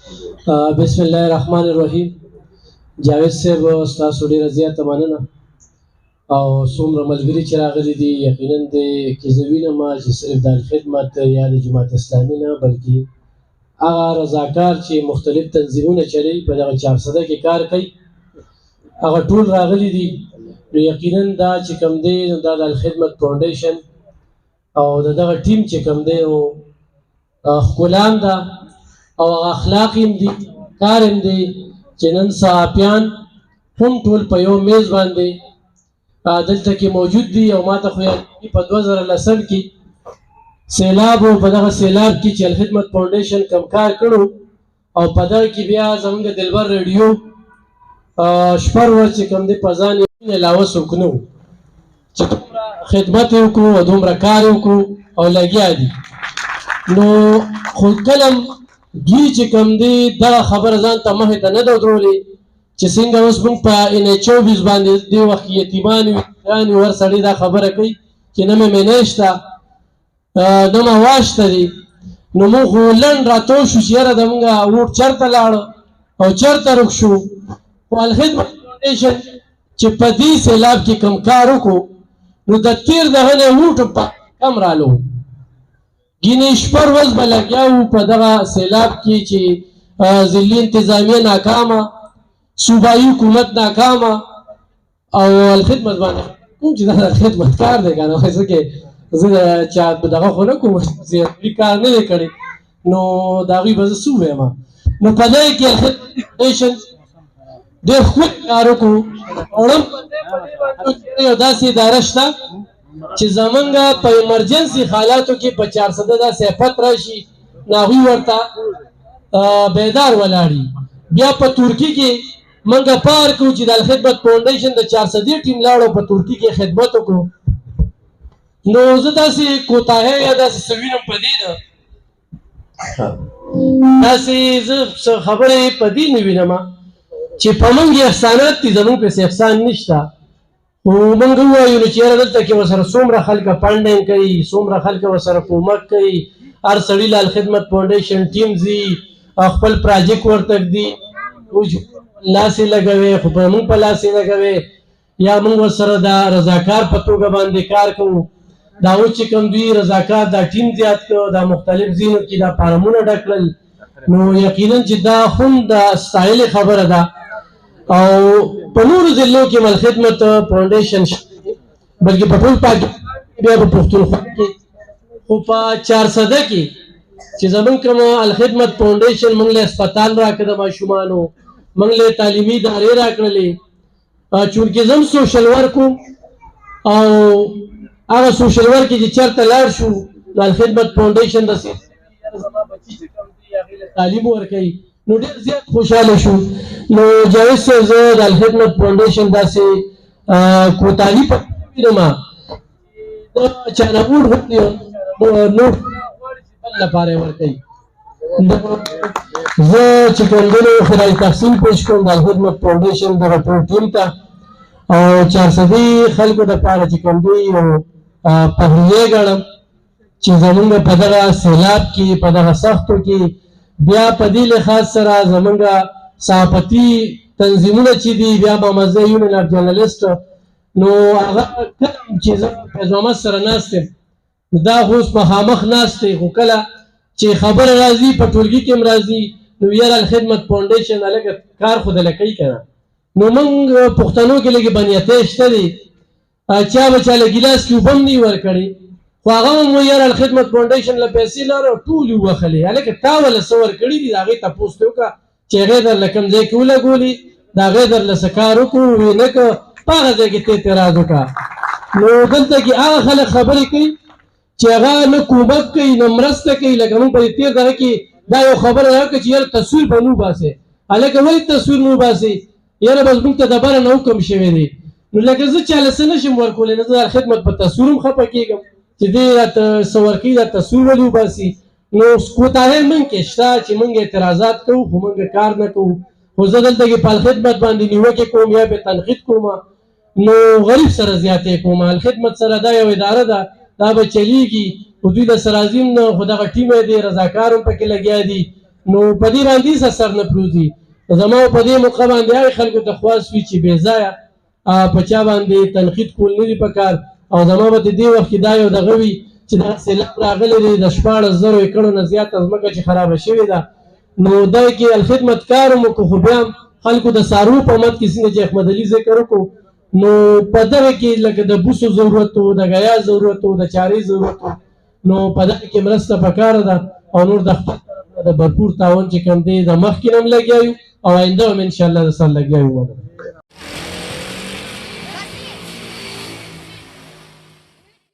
بسم الله الرحمن الرحیم. جاوید صاحب ستاسو ډېره زیاته مننه او څومره ملګري چې راغلي دي یقینا د کې زه وینم چې صرف د خدمت یا د جماعت اسلامي نه بلکې هغه رضاکار چې مختلف تنظیمونه چلوي په دغه چارسده کې کار کوي هغه ټول راغلي دي. نو یقینا دا چې کوم دی دا د الخدمت فاونډیشن او دغه ټیم چې کوم دی نو ښکلام ده او اخلاق هم دي کار هم دی چې نن صحافیان هم ټول په یو میز باندې دلته کې موجود دي او ما ته خو په 2010 کې سیلاب او په دغه سیلاب کې چې الخدمت فاونډیشن کم کار کړو او په دغه کې بیا زموږ دلبر ریډیو شپږ ورځې چې کوم دی په ځان یې علاوه څوک نه و چې دومره خدمت یې وکړو او دومره کار یې وکړو او لګیا دي. نو خو کله دوی چې کوم دی دغه خبره ځان ته مخې ته نه ده درولې چې څنګه اوس موږ په NH24 باندې دې وخت کې یتیمان وي ورسړي دا خبره کوي چې نه مې منې شته نه مې واشته دي. نو موږ خو لنډ راتو شو چې یاره زموږ ووټ چېرته لاړه او چېرته روک شو. خو الخدمت فاونډیشن چې په دې سیلاب کې کم کار وکړو نو د تېر دغه نه ووټ کم رالو ګینې شپږ ورځ به لګیا وو په دغه سیلاب کې چې ضلعي انتظامیه ناکامه صوبایي حکومت ناکامه او الخدمت باندې کوم چې دا خدمت کار دی که نه ځکه زه چا دغه خو نه کوم زیاتوي کار نه دی کړی نو د هغوی به زه څه ووایم. نو په دې کې الخدمت فاونډیشن ډېر ښکلی کار وکړو. وړم یو داسې اداره شته چې زمونږ په ایمرجنسي حالاتو کې په 400 داسې افت راشي نو هغوی ورته بیدار ولاړي. بیا په ترکي کې موږ پار کوو چې د الخدمت فاونډیشن د 400 ټیم لاړو په ترکي کې خدمت وکړو. نو زه داسې کوتاهی یا داسې څه وینم په دې نه داسې زه خبرې په دې نه وینم چې په موږ احسانات دي زموږ پسې احسان نشته. خو موږ ووایو نو چې یاره دلته کې ورسره څومره خلکه فنډینګ کوي څومره خلکه ورسره کومک کوي هر سړي له الخدمت فاونډیشن ټیم ځي خپل پراجیکټ ورته ږدي لاس یې لګوي خو په موږ په لاس یې لګوي یا موږ ورسره د رضاکار په توګه باندې کار کوو. دا اوس چې کوم دوی رضاکار دا ټیم زیات کړو دا مختلف ځینو کې دا فارمونه ډک کړل نو یقینا چې دا هم د ستایلې خبره ده. او په نورو ضلعو کې الخدمت فاونډیشن بلکې په ټول پاکستان بیا په پښتونخوا کې خو په 400 کې چې زمونږ کوم الخدمت فاونډیشن موږ له هسپتال راکړه د ماشومانو موږ له تعلیمي ادارې راکړلې چونکې زم سوشل ورک او هغه سوشل ورک چې چېرته لاړ شو د الخدمت فاونډیشن د زما بچي چې کوم دي هغې له تعلیم ورکوي نو ډېر زیات خوشحاله شو. نو جاوید صاحب زه د الخدمت فاونډیشن داسې کوتاهي په وینم د چا نه ووټ غوښتي نور بل لپاره یې ورکوي. زه چې کوم دی نو خدای تحسین پیش کوم د الخدمت فاونډیشن دغه ټول ټیم ته او 400 خلکو دپاره چې کوم دی یو پهلیې ګڼم چې زمونږ په دغه سیلاب کې په دغه سختو کې بیا په دې لحاظ سره زمونږ صحافتي تنظیمونه چې دي بیا مامزه یونین اف جرنالیسټ نو هغه کله چې زه فیض محمد سره ناست یم دا خو اوس مخامخ ناست دی خو کله چې خبره راځي په ټولګي کې هم راځي نو یاره الخدمت فاونډیشن هلکه کار خو دله کوي که نه. نو موږ پښتنو کې لږې بنیتۍ شته دی چا به چا له ګیلاس کې اوبه هم نه وي ورکړې خو هغه هم وایي یاره الخدمت فاونډیشن له پیسې لاړه ټول یې ووښلې هلکه تا ولې څه ورکړي دي د هغې تپوس ته وکړه چې هغې درله کوم ځای کې ولګولي د هغې درله څه کار وکړو ویې نه که په هغه ځای کې ته اعتراض وکړه. نو دلته کې هغه خلک خبرې کوي چې هغه نه کومک کوي نه مرسته کوي لکه موږ په دې تېر دغه کې دا یو خبره راکړه چې یاره تصویر به نه وباسې هلکه ولې تصویر نه وباسې یاره بس موږ ته د بره نه حکم شوی دی. نو لکه زه چاله څه نشم ورکولی نه زه د خدمت په تصویر هم خفه کېږم چې دې راته څه ورکوي دا تصویر ولې وباسي. نو کوتاهی موږ کې شته چې موږ اعتراضات کوو خو موږ کار نه کوو. خو زه دلته کې په الخدمت باندې نیوکې کوم یا به تنقید کوم نو غریب سره زیاتې کوم. الخدمت سره دا یو اداره ده دا به چلیږي خو دوی له سرازیم نه خو دغه ټیم یې دی رضاکار هم پکې لګیا دي نو په دې باندې څه اثر نه پروزي زما په دې موقع باندې هغه خلکو ته خواست وي چې بې ځایه په چا باندې تنقید کول نه دي پکار او زما به دې وخت دا یو دغه وي چې دا سیلاب راغلی دی د 14,000 ایکړو نه زیاته ځمکه چې خرابه شوې ده نو دا کې الخدمت کار مو خو بیا خلکو د سارو په مت کې څنګه چې احمد علي ذکر وکړو نو په دغه کې لکه د بوسو ضرورت وو د غیا ضرورت وو د چارې ضرورت وو نو په دغه کې مرسته پکار ده او نور د خپل د भरपूर تعاون چې کوم دی د مخکې هم لګیایو او آینده هم ان شاء الله د سره لګیایو